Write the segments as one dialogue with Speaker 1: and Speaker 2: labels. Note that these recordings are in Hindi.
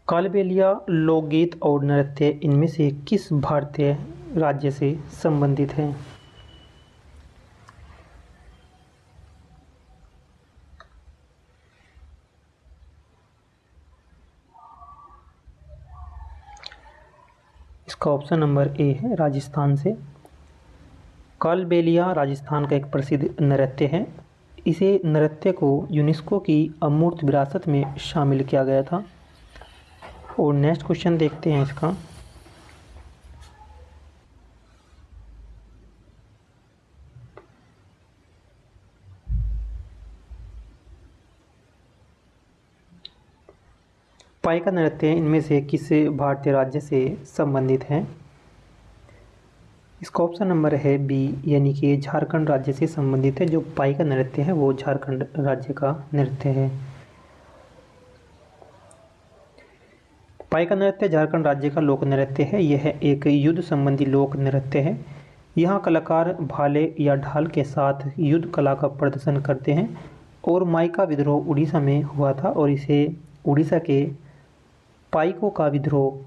Speaker 1: कालबेलिया लोकगीत और नृत्य इनमें से किस भारतीय राज्य से संबंधित है? इसका ऑप्शन नंबर ए है राजस्थान से। कालबेलिया राजस्थान का एक प्रसिद्ध नृत्य है। इसे नृत्य को यूनेस्को की अमूर्त विरासत में शामिल किया गया था। और नेक्स्ट क्वेश्चन देखते हैं इसका। पाइका नृत्य इनमें से किस भारतीय राज्य से संबंधित है? इसका ऑप्शन नंबर है बी, यानी कि झारखंड राज्य से संबंधित है। जो पाइका नृत्य है वो झारखंड राज्य का नृत्य है। पाइका नृत्य झारखंड राज्य का लोक नृत्य है। यह एक युद्ध संबंधी लोक नृत्य है। यहाँ कलाकार भाले या ढाल के साथ युद्ध कला का प्रदर्शन करते हैं। और माइका विद्रोह उड़ीसा में हुआ था और इसे उड़ीसा के पाइकों का विद्रोह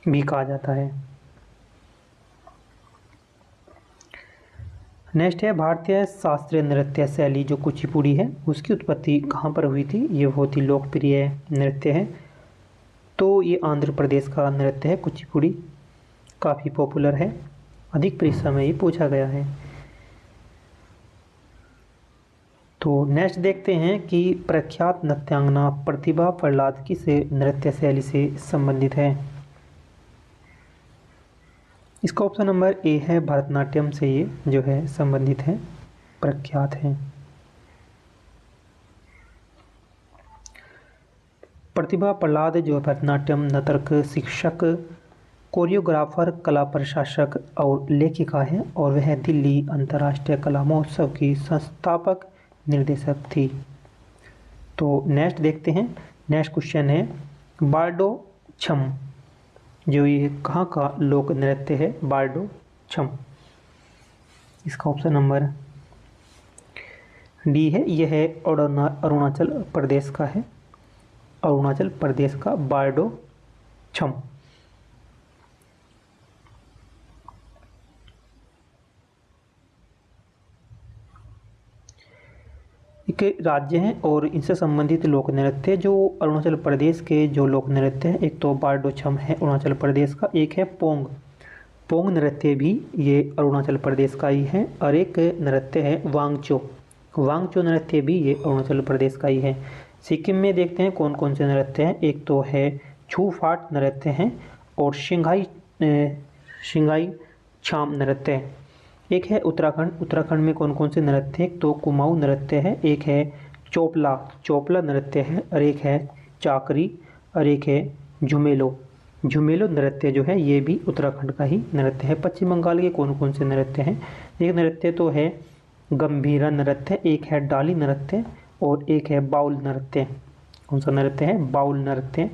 Speaker 1: भी कहा जाता है। नेक्स्ट है भारतीय शास्त्रीय नृत्य शैली जो कुचिपुड़ी है उसकी उत्पत्ति कहाँ पर हुई थी? ये बहुत ही लोकप्रिय नृत्य है। तो ये आंध्र प्रदेश का नृत्य है। कुचिपुड़ी काफ़ी पॉपुलर है। अधिक परीक्षा में ये पूछा गया है। तो नेक्स्ट देखते हैं कि प्रख्यात नृत्यांगना प्रतिभा प्रहलाद किस नृत्य शैली से संबंधित है? इसका ऑप्शन नंबर ए है भरतनाट्यम से ये जो है संबंधित है, प्रख्यात है। प्रतिभा प्रहलाद जो भरतनाट्यम नर्तक, शिक्षक, कोरियोग्राफर, कला प्रशासक और लेखिका है और वह दिल्ली अंतर्राष्ट्रीय कला महोत्सव की संस्थापक निर्देशक थी। तो नेक्स्ट देखते हैं। नेक्स्ट क्वेश्चन है बारडो छम जो ये कहाँ का लोक नृत्य है? बारडो छम। इसका ऑप्शन नंबर डी है। यह है अरुणाचल प्रदेश का है। अरुणाचल प्रदेश का बारडो छम। एक राज्य हैं और इनसे संबंधित लोक नृत्य जो अरुणाचल प्रदेश के जो लोक नृत्य हैं, एक तो बारडो छम है अरुणाचल प्रदेश का, एक है पोंग। पोंग नृत्य भी ये अरुणाचल प्रदेश का ही है। और एक नृत्य है वांगचो। वांगचो नृत्य भी ये अरुणाचल प्रदेश का ही है। सिक्किम में देखते हैं कौन कौन से नृत्य हैं। एक तो है छू फाट नृत्य हैं और शिंगाई छाम नृत्य है। एक है उत्तराखंड। उत्तराखंड में कौन कौन से नृत्य हैं? एक तो कुमाऊं नृत्य है, एक है चोपला नृत्य है और एक है चाकरी और एक है झुमेलो। झुमेलो नृत्य जो है ये भी उत्तराखंड का ही नृत्य है। पश्चिम बंगाल के कौन कौन से नृत्य हैं? एक नृत्य तो है गंभीरा नृत्य, एक है डाली नृत्य और एक है बाउल नृत्य। कौन सा नृत्य है? बाउल नृत्य।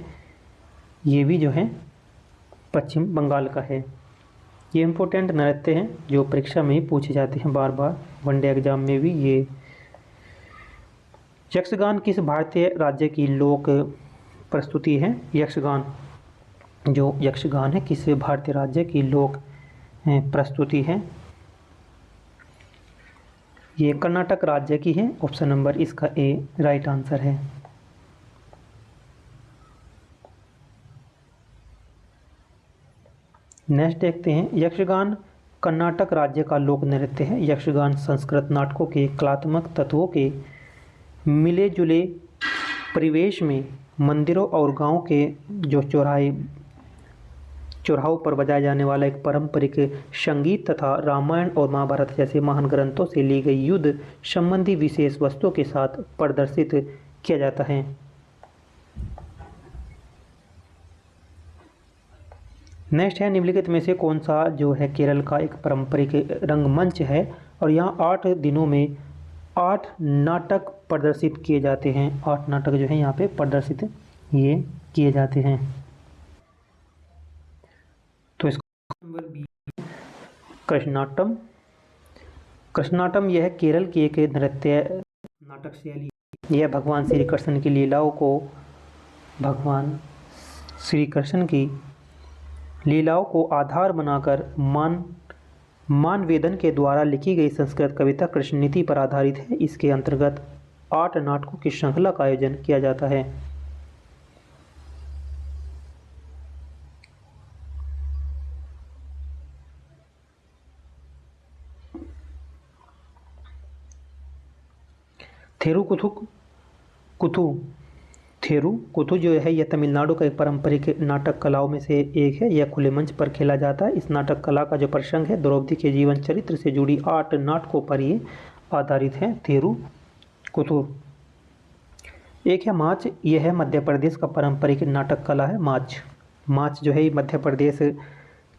Speaker 1: ये भी जो है पश्चिम बंगाल का है। ये इम्पोर्टेंट नृत्य हैं जो परीक्षा में ही पूछे जाते हैं बार बार, वनडे एग्जाम में भी। ये यक्षगान किस भारतीय राज्य की लोक प्रस्तुति है? यक्षगान जो यक्षगान है किस भारतीय राज्य की लोक प्रस्तुति है? ये कर्नाटक राज्य की है। ऑप्शन नंबर इसका ए राइट आंसर है। नेक्स्ट देखते हैं यक्षगान कर्नाटक राज्य का लोक नृत्य है। यक्षगान संस्कृत नाटकों के कलात्मक तत्वों के मिले जुले परिवेश में मंदिरों और गांव के जो चौराहों पर बजाया जाने वाला एक पारंपरिक संगीत तथा रामायण और महाभारत जैसे महान ग्रंथों से ली गई युद्ध संबंधी विशेष वस्तुओं के साथ प्रदर्शित किया जाता है। नेक्स्ट है निम्नलिखित में से कौन सा जो है केरल का एक पारंपरिक रंगमंच है और यहाँ 8 दिनों में 8 नाटक प्रदर्शित किए जाते हैं। 8 नाटक जो है यहाँ पे प्रदर्शित ये किए जाते हैं। तो इसका नंबर बी कृष्णाटम। कृष्णाटम यह केरल की एक नृत्य नाटक शैली। यह भगवान श्री कृष्ण की लीलाओं को भगवान श्री कृष्ण की लीलाओं को आधार बनाकर मानवेदन के द्वारा लिखी गई संस्कृत कविता कृष्ण नीति पर आधारित है। इसके अंतर्गत 8 नाटकों की श्रृंखला का आयोजन किया जाता है। थेरुकुथु कुथु थेरुकुथु जो है यह तमिलनाडु का एक पारंपरिक नाटक कलाओं में से एक है। यह खुले मंच पर खेला जाता है। इस नाटक कला का जो प्रसंग है द्रौपदी के जीवन चरित्र से जुड़ी 8 नाटकों पर ये आधारित है। थेरुकुथु। एक है माच, यह है मध्य प्रदेश का पारंपरिक नाटक कला है। माच जो है मध्य प्रदेश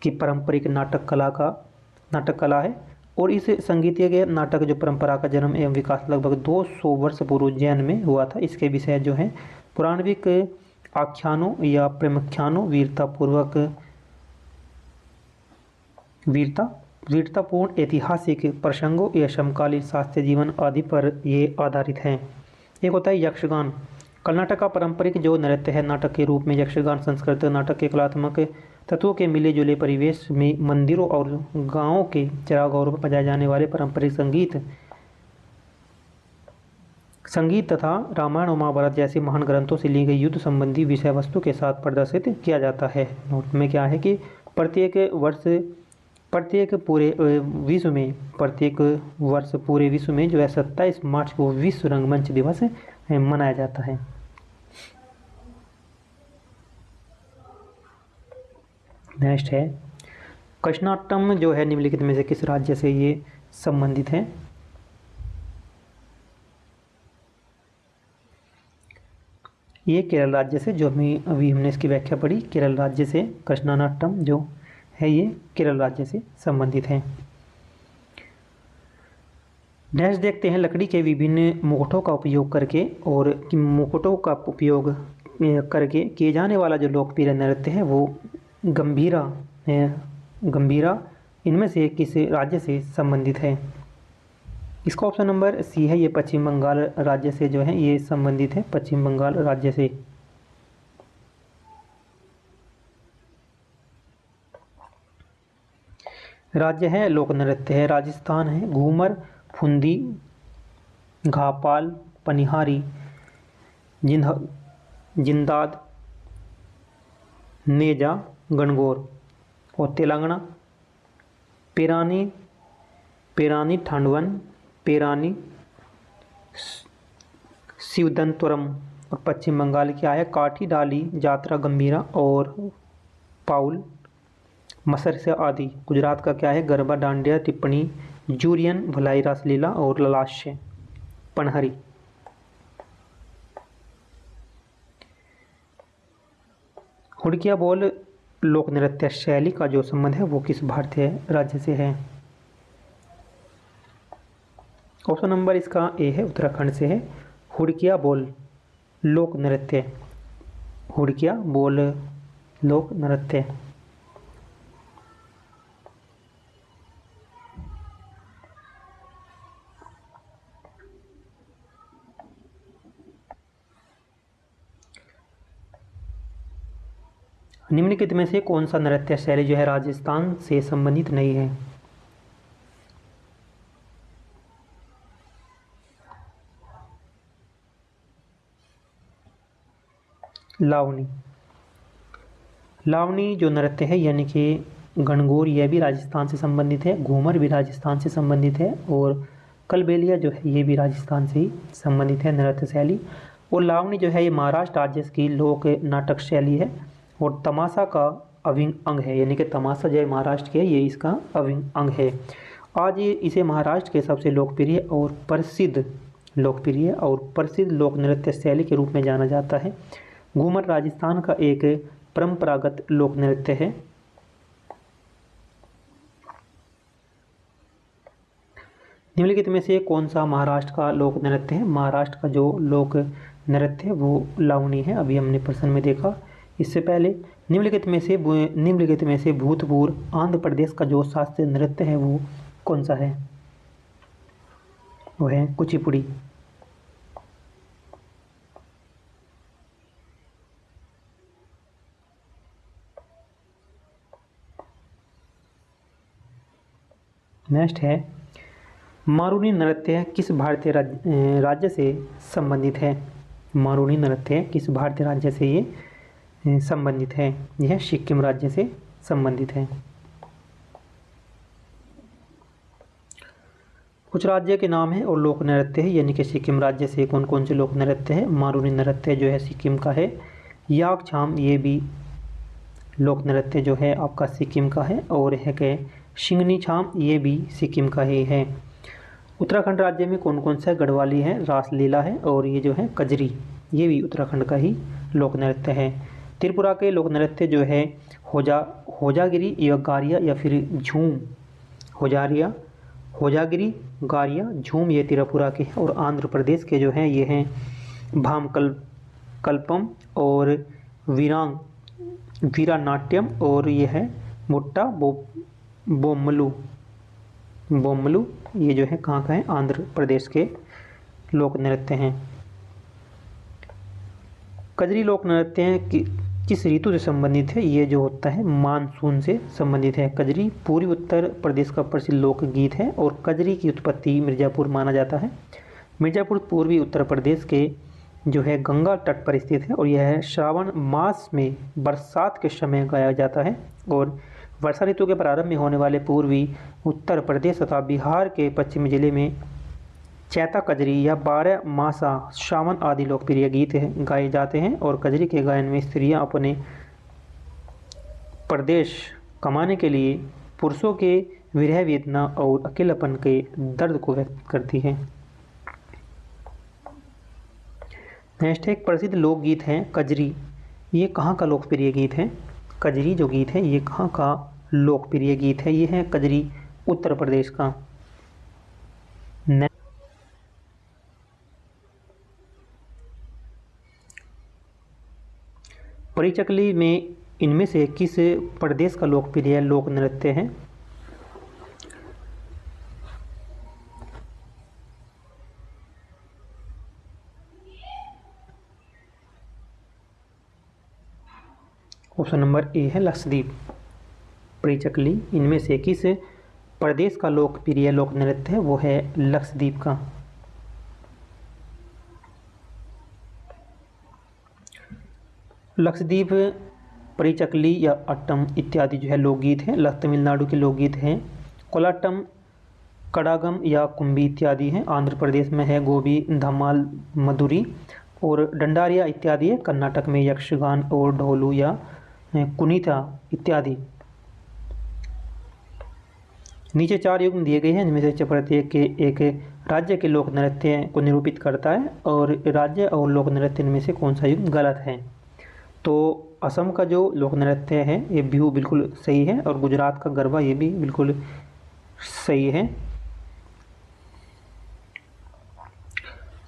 Speaker 1: की पारंपरिक नाटक कला है और इस संगीतीय नाटक जो परंपरा का जन्म एवं विकास लगभग 200 वर्ष पूर्व जैन में हुआ था। इसके विषय जो है पौराणिक आख्यानों या प्रेमाख्यानों, वीरतापूर्ण ऐतिहासिक प्रसंगों या समकालीन शास्त्रीय जीवन आदि पर ये आधारित है। एक होता है यक्षगान। कर्नाटक का पारंपरिक जो नृत्य है नाटक के रूप में यक्षगान संस्कृत नाटक के कलात्मक तत्वों के मिले जुले परिवेश में मंदिरों और गांवों के चरागाहों पर बजाए जाने वाले पारंपरिक संगीत तथा रामायण और महाभारत जैसे महान ग्रंथों से ली गई युद्ध संबंधी विषय वस्तु के साथ प्रदर्शित किया जाता है। नोट में क्या है कि प्रत्येक वर्ष पूरे विश्व में जो है 27 मार्च को विश्व रंगमंच दिवस मनाया जाता है। नेक्स्ट है कृष्णाटम, जो है निम्नलिखित में से किस राज्य से ये संबंधित है? ये केरल राज्य से, जो अभी हमने इसकी व्याख्या पढ़ी, केरल राज्य से कृष्णाटम जो है ये केरल राज्य से संबंधित है। नेक्स्ट देखते हैं लकड़ी के विभिन्न मुकुटों का उपयोग करके किए जाने वाला जो लोकप्रिय नृत्य है वो गंभीरा है। गंभीरा इनमें से किस राज्य से संबंधित है? इसका ऑप्शन नंबर सी है, ये पश्चिम बंगाल राज्य से जो है ये संबंधित है, पश्चिम बंगाल राज्य से। राज्य है लोक नृत्य है राजस्थान है। घूमर, फुंदी, घापाल, पनिहारी, जिंदाद, नेजा, गणगौर। और तेलंगाना पेरानी ठांडवन, पेरानी शिवदंतपुरम। और पश्चिम बंगाल क्या है? काठी डाली, जात्रा गंभीरा और पाउल मसरसा आदि। गुजरात का क्या है? गरबा, डांडिया, टिप्पणी, जूरियन, भलाई, रासलीला और ललाश्य, पनहरी। हुड़किया बोल लोक नृत्य शैली का जो संबंध है वो किस भारतीय राज्य से है? ऑप्शन नंबर इसका ए है, उत्तराखंड से है। हुड़किया बोल लोक नृत्य, हुड़किया बोल लोक नृत्य। निम्नलिखित में से कौन सा नृत्य शैली जो है राजस्थान से संबंधित नहीं है? लावनी जो नृत्य है यानी कि गणगौर, यह भी राजस्थान से संबंधित है। घूमर भी राजस्थान से संबंधित है और कलबेलिया जो है ये भी राजस्थान से ही संबंधित है नृत्य शैली। और लावनी जो है ये महाराष्ट्र राज्य की लोक नाटक शैली है और तमाशा का अभिन्न अंग है, यानी कि तमाशा जो है महाराष्ट्र के ये इसका अभिन्न अंग है। आज ये इसे महाराष्ट्र के सबसे लोकप्रिय और प्रसिद्ध लोक नृत्य शैली के रूप में जाना जाता है। घूमर राजस्थान का एक परंपरागत लोक नृत्य है। निम्नलिखित में से कौन सा महाराष्ट्र का लोक नृत्य है? महाराष्ट्र का जो लोक नृत्य है वो लावनी है, अभी हमने प्रश्न में देखा। इससे पहले निम्नलिखित में से भूतपूर्व आंध्र प्रदेश का जो शास्त्रीय नृत्य है वो कौन सा है? वो है कुचिपुड़ी। नेक्स्ट है मारूनी नृत्य किस भारतीय राज्य से संबंधित है। मारूनी नृत्य किस भारतीय राज्य से ये संबंधित है। यह सिक्किम राज्य से संबंधित है। कुछ राज्य के नाम है और लोक नृत्य है, यानी कि सिक्किम राज्य से कौन कौन से लोक नृत्य है। मारूनी नृत्य जो है सिक्किम का है। याकछाम ये भी लोक नृत्य जो है आपका सिक्किम का है। और है कि शिंगनी छाम ये भी सिक्किम का ही है। उत्तराखंड राज्य में कौन कौन सा गढ़वाली है, रासलीला है और ये जो है कजरी, ये भी उत्तराखंड का ही लोक नृत्य है। त्रिपुरा के लोक नृत्य जो है होजागिरी या गारिया या फिर झूम, होजागिरी गारिया झूम ये त्रिपुरा के हैं। और आंध्र प्रदेश के जो हैं ये हैं कल्पम और वीरानाट्यम और ये है मुट्टा बोम्मलू ये जो है कहाँ का है, आंध्र प्रदेश के लोक नृत्य हैं। कजरी लोक नृत्य हैं कि किस ऋतु से संबंधित है। ये जो होता है मानसून से संबंधित है। कजरी पूर्वी उत्तर प्रदेश का प्रसिद्ध लोकगीत है और कजरी की उत्पत्ति मिर्ज़ापुर माना जाता है। मिर्ज़ापुर पूर्वी उत्तर प्रदेश के जो है गंगा तट पर स्थित है और यह श्रावण मास में बरसात के समय गाया जाता है। और वर्षा ऋतु के प्रारंभ में होने वाले पूर्वी उत्तर प्रदेश तथा बिहार के पश्चिमी जिले में चैता कजरी या 12 मासा श्रावण आदि लोकप्रिय गीत गाए जाते हैं। और कजरी के गायन में स्त्रियां अपने प्रदेश कमाने के लिए पुरुषों के विरह वेदना और अकेलापन के दर्द को व्यक्त करती हैं। नेक्स्ट एक प्रसिद्ध लोकगीत है कजरी, ये कहाँ का लोकप्रिय गीत है। कजरी जो गीत है ये कहाँ का लोकप्रिय गीत है। ये है कजरी उत्तर प्रदेश का। परिचकली में इनमें से किस प्रदेश का लोकप्रिय लोक नृत्य है। ऑप्शन नंबर ए है लक्षद्वीप। परिचकली इनमें से किस प्रदेश का लोकप्रिय लोक नृत्य है, वो है लक्षद्वीप का। लक्षद्वीप परिचकली या अट्टम इत्यादि जो है लोकगीत हैं। तमिलनाडु के लोकगीत हैं कोलाटम, कड़ागम या कुंभी इत्यादि हैं। आंध्र प्रदेश में है गोबी, धमाल, मधुरी और डंडारिया इत्यादि है। कर्नाटक में यक्षगान और ढोलू या कुनीता इत्यादि। नीचे 4 युग्म दिए गए हैं, इनमें से प्रत्येक के एक राज्य के लोक नृत्य को निरूपित करता है और राज्य और लोक नृत्य इनमें से कौन सा युग्म गलत है। तो असम का जो लोक नृत्य है ये बिहू बिल्कुल सही है और गुजरात का गरबा ये भी बिल्कुल सही है।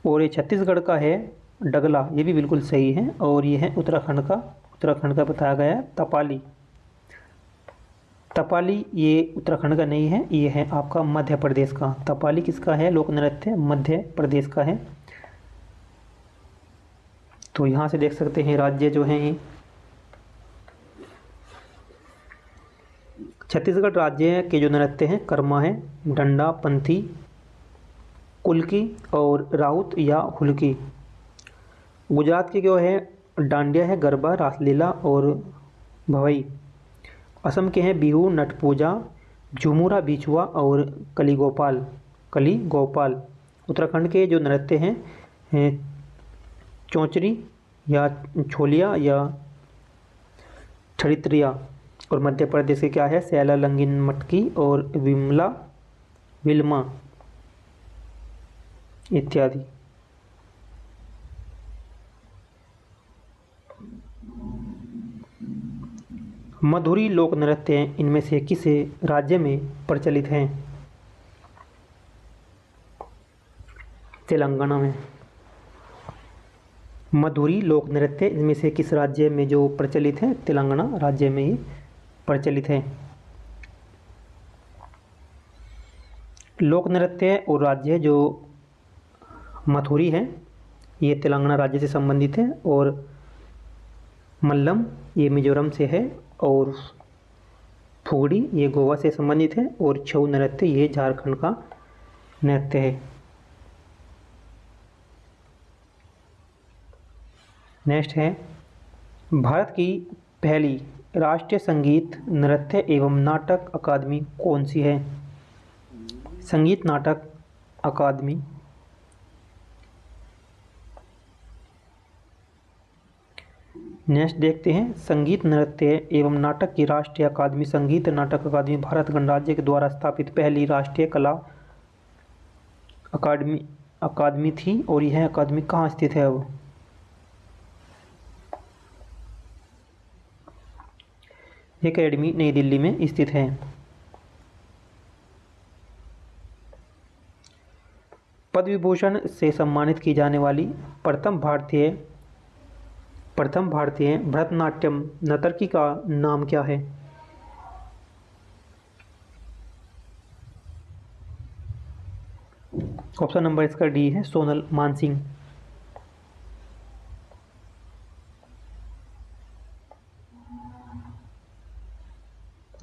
Speaker 1: और ये छत्तीसगढ़ का है डगला, ये भी बिल्कुल सही है। और ये है उत्तराखंड का बताया गया है तपाली। तपाली ये उत्तराखंड का नहीं है, ये है आपका मध्य प्रदेश का। तपाली किसका है लोक नृत्य, मध्य प्रदेश का है। तो यहाँ से देख सकते हैं राज्य जो हैं ये छत्तीसगढ़ राज्य के जो नृत्य हैं कर्मा है, डंडा, पंथी, कुल्की और राउत या हुल्की। गुजरात के जो है डांडिया है, गरबा, रासलीला और भवई। असम के हैं बिहू, नट पूजा, झुमुरा, बिछुआ और कली गोपाल। उत्तराखंड के जो नृत्य हैं चौचरी या छोलिया या ठरित्रिया। और मध्य प्रदेश के क्या है सैला, लंगिन, मटकी और विल्मा इत्यादि। मधुरी लोक नृत्य इनमें से किस राज्य में प्रचलित हैं। तेलंगाना में। मधुरी लोक नृत्य इनमें से किस राज्य में जो प्रचलित है, तेलंगाना राज्य में ही प्रचलित है। लोक नृत्य और राज्य जो मथुरी है ये तेलंगाना राज्य से संबंधित है। और मल्लम ये मिजोरम से है। और फुगड़ी ये गोवा से संबंधित है और छऊ नृत्य ये झारखंड का नृत्य है। नेक्स्ट है, भारत की पहली राष्ट्रीय संगीत नृत्य एवं नाटक अकादमी कौन सी है? संगीत नाटक अकादमी। नेक्स्ट देखते हैं, संगीत नृत्य एवं नाटक की राष्ट्रीय अकादमी संगीत नाटक अकादमी भारत गणराज्य के द्वारा स्थापित पहली राष्ट्रीय कला अकादमी थी और यह अकादमी कहाँ स्थित है? अब यह अकेडमी नई दिल्ली में स्थित है। पद्म विभूषण से सम्मानित की जाने वाली प्रथम भारतीय भरतनाट्यम नर्तकी का नाम क्या है? ऑप्शन नंबर इसका डी है, सोनल मानसिंह।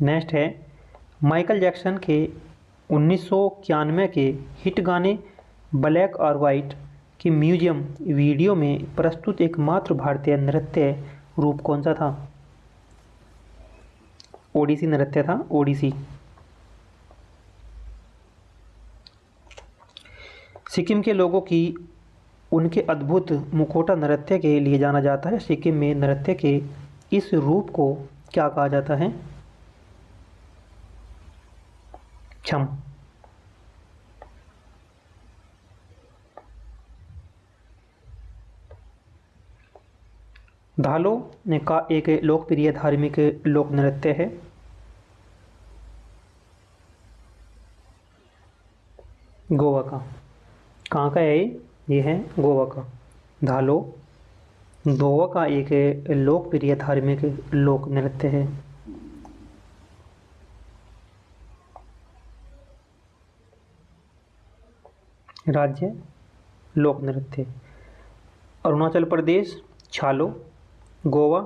Speaker 1: नेक्स्ट है, माइकल जैक्सन के 1991 के हिट गाने ब्लैक और वाइट की म्यूजियम वीडियो में प्रस्तुत एकमात्र भारतीय नृत्य रूप कौन सा था? ओडिसी नृत्य था, ओडिसी। सिक्किम के लोगों की उनके अद्भुत मुखौटा नृत्य के लिए जाना जाता है। सिक्किम में नृत्य के इस रूप को क्या कहा जाता है? छम। धालो का एक लोकप्रिय धार्मिक लोक नृत्य है। गोवा का। कहाँ का है ये है गोवा का। धालो गोवा का एक लोकप्रिय धार्मिक लोक नृत्य है। राज्य लोक नृत्य। अरुणाचल प्रदेश छालो, गोवा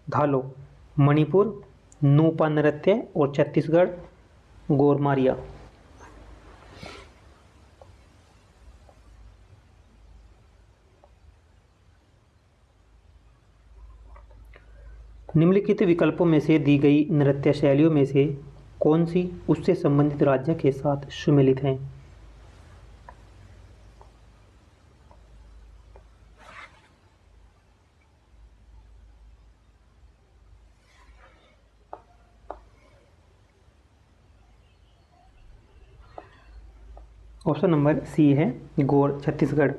Speaker 1: धालो, मणिपुर नूपा नृत्य और छत्तीसगढ़ गोरमारिया। निम्नलिखित विकल्पों में से दी गई नृत्य शैलियों में से कौन सी उससे संबंधित राज्य के साथ सुमेलित हैं? ऑप्शन नंबर सी है, गोर छत्तीसगढ़।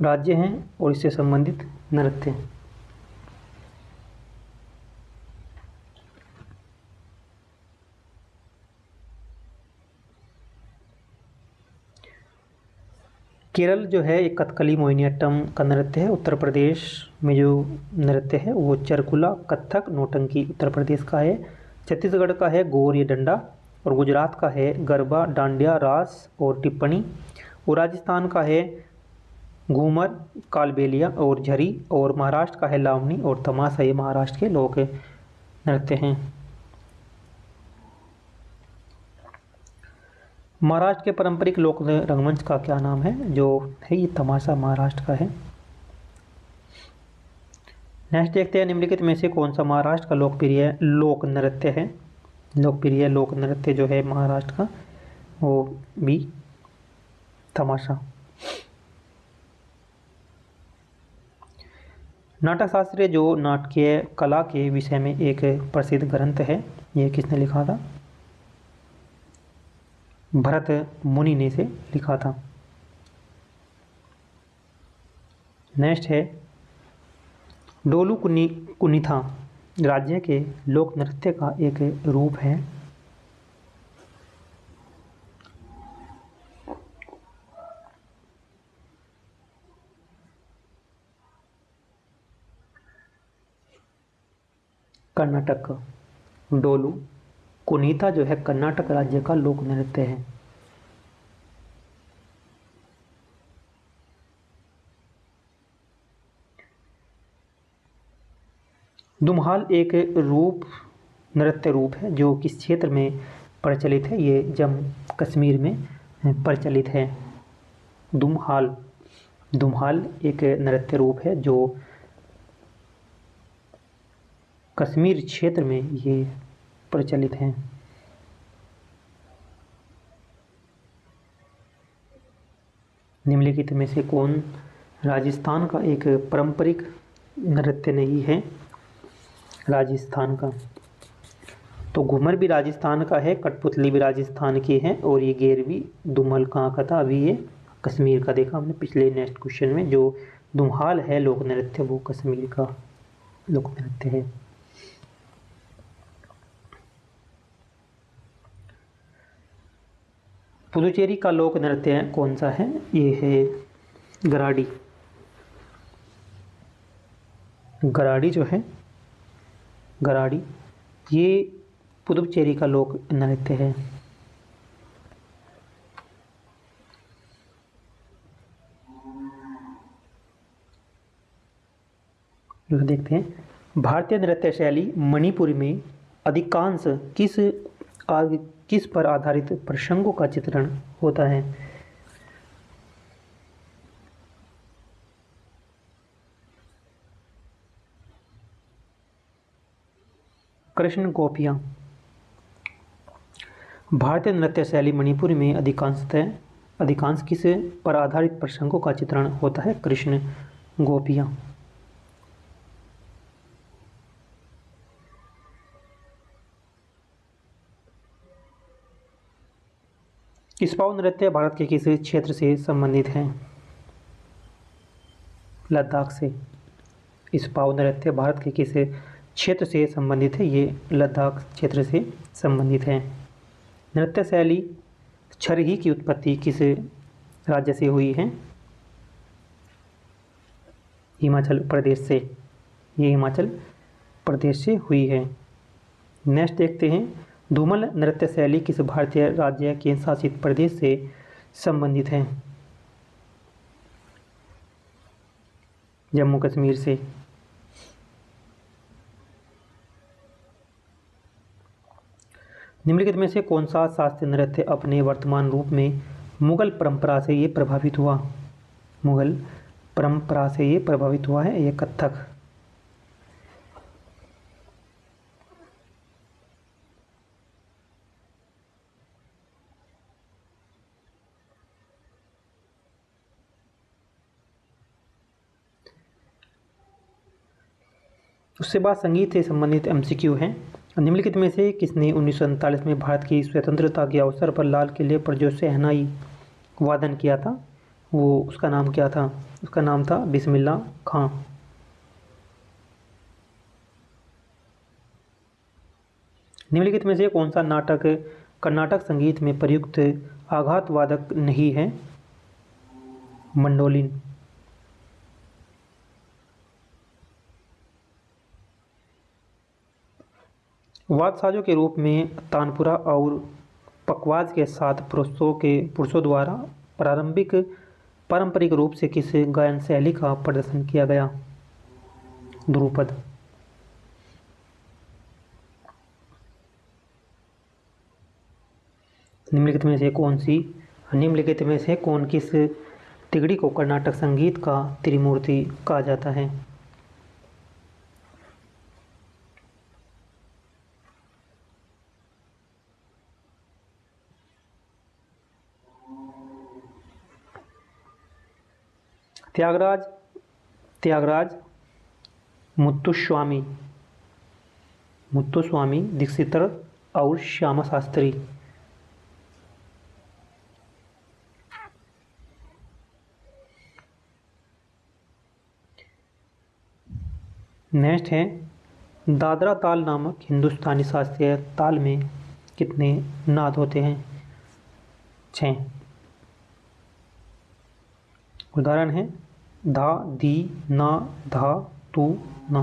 Speaker 1: राज्य हैं और इससे संबंधित नृत्य। केरल जो है एक कथकली मोहिनीअट्टम का नृत्य है। उत्तर प्रदेश में जो नृत्य है वो चरकुला कथक नौटंकी उत्तर प्रदेश का है। छत्तीसगढ़ का है गौर या डंडा और गुजरात का है गरबा डांडिया रास और टिप्पणी और राजस्थान का है घूमर कालबेलिया और झरी और महाराष्ट्र का है लावनी और तमाशा। ये महाराष्ट्र के लोक नृत्य हैं। महाराष्ट्र के पारंपरिक लोक रंगमंच का क्या नाम है? जो है ये तमाशा महाराष्ट्र का है। नेक्स्ट देखते हैं, निम्नलिखित में से कौन सा महाराष्ट्र का लोकप्रिय लोक नृत्य है? लोकप्रिय लोक नृत्य जो है महाराष्ट्र का वो भी तमाशा। नाटक शास्त्र जो नाटकीय कला के विषय में एक प्रसिद्ध ग्रंथ है, ये किसने लिखा था? भरत मुनि ने से लिखा था। नेक्स्ट है, डोलू कुनिथा राज्य के लोक नृत्य का एक रूप है। कर्नाटक का डोलू कुनीता जो है कर्नाटक राज्य का लोक नृत्य है। धुमहाल एक नृत्य रूप है जो किस क्षेत्र में प्रचलित है? ये जम्मू कश्मीर में प्रचलित है। धुमहाल धुमहाल एक नृत्य रूप है जो कश्मीर क्षेत्र में ये प्रचलित है। निम्नलिखित में से कौन राजस्थान का एक पारंपरिक नृत्य नहीं है? राजस्थान का तो घूमर भी राजस्थान का है, कठपुतली भी राजस्थान की है, और ये गेरवी धूमल कहाँ का था? अभी ये कश्मीर का देखा हमने पिछले नेक्स्ट क्वेश्चन में। जो धुमहाल है लोक नृत्य वो कश्मीर का लोक नृत्य है। पुदुचेरी का लोक नृत्य कौन सा है? ये है गराडी। गराडी जो है गराडी ये पुदुचेरी का लोक नृत्य है। देखते हैं भारतीय नृत्य शैली मणिपुरी में अधिकांश किस पर आधारित प्रसंगों का चित्रण होता है? कृष्ण गोपियाँ। भारतीय नृत्य शैली मणिपुरी में अधिकांश किस पर आधारित प्रसंगों का चित्रण होता है? कृष्ण गोपियाँ। इस्पाऊ नृत्य भारत के किस क्षेत्र से संबंधित है? लद्दाख से। इस्पाऊ नृत्य भारत के किस क्षेत्र से संबंधित है? ये लद्दाख क्षेत्र से संबंधित है। नृत्य शैली छरही की उत्पत्ति किस राज्य से हुई है? हिमाचल प्रदेश से। ये हिमाचल प्रदेश से हुई है। नेक्स्ट देखते हैं धूमल नृत्य शैली किस भारतीय राज्य केंद्र शासित प्रदेश से संबंधित है? जम्मू कश्मीर से। निम्नलिखित में से कौन सा शास्त्रीय नृत्य अपने वर्तमान रूप में मुगल परंपरा से ये प्रभावित हुआ? मुगल परंपरा से ये प्रभावित हुआ है। ये कथक। उसके बाद संगीत से संबंधित एमसीक्यू है। निम्नलिखित में से किसने 1947 में भारत की स्वतंत्रता के अवसर पर लाल किले पर जो शहनाई वादन किया था वो उसका नाम क्या था? उसका नाम था बिस्मिल्लाह खां। निम्नलिखित में से कौन सा नाटक कर्नाटक संगीत में प्रयुक्त आघात वादक नहीं है? मंडोलिन। वाद्यसाजों के रूप में तानपुरा और पखवाज के साथ पुरुषों द्वारा पारंपरिक रूप से किस गायन शैली का प्रदर्शन किया गया? ध्रुपद। निम्नलिखित में से कौन किस तिगड़ी को कर्नाटक संगीत का त्रिमूर्ति कहा जाता है? त्यागराज मुत्तुस्वामी दीक्षितर और श्यामा शास्त्री। नेक्स्ट है दादरा ताल नामक हिंदुस्तानी शास्त्रीय ताल में कितने नाद होते हैं? 6। उदाहरण है धा, धी, ना, धा, तू, ना।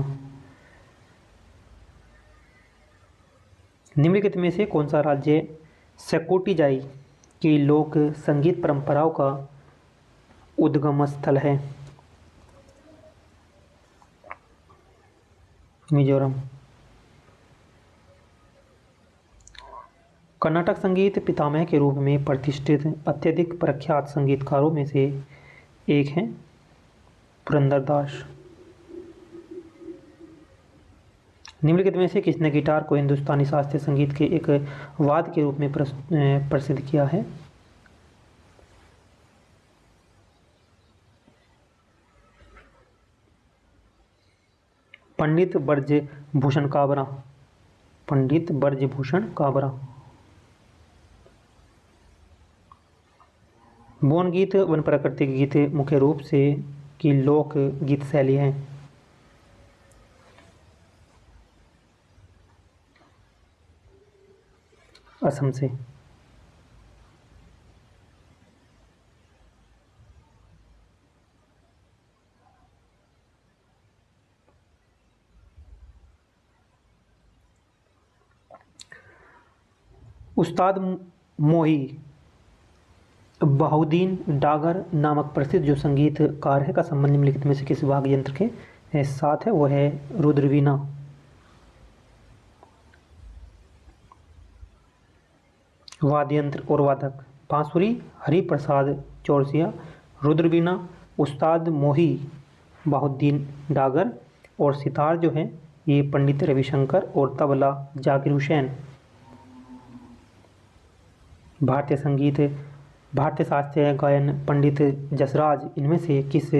Speaker 1: निम्नलिखित में से कौन सा राज्य सेकोटीजाई की लोक संगीत परंपराओं का उद्गम स्थल है? मिजोरम। कर्नाटक संगीत पितामह के रूप में प्रतिष्ठित अत्यधिक प्रख्यात संगीतकारों में से एक हैं पुरंदरदास। निम्नलिखित में से किसने गिटार को हिंदुस्तानी शास्त्रीय संगीत के एक वाद्य के रूप में प्रसिद्ध किया है? पंडित ब्रजभूषण काबरा। पंडित ब्रजभूषण काबरा। बोन गीत वन प्राकृतिक गीत मुख्य रूप से की लोक गीत शैली है। असम से। उस्ताद मोही बहाउद्दीन डागर नामक प्रसिद्ध जो संगीतकार है का संबंध निम्नलिखित में से किस वाद्य यंत्र के साथ है? वो है रुद्रवीणा। वाद्य यंत्र और वादक बांसुरी हरिप्रसाद चौरसिया, रुद्रवीणा उस्ताद मोही बहाउद्दीन डागर, और सितार जो है ये पंडित रविशंकर, और तबला जाकिर हुसैन। भारतीय संगीत, भारतीय शास्त्रीय गायन पंडित जसराज इनमें से किस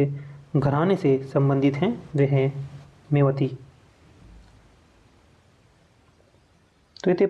Speaker 1: घराने से संबंधित हैं? वे हैं मेवाती। तो ये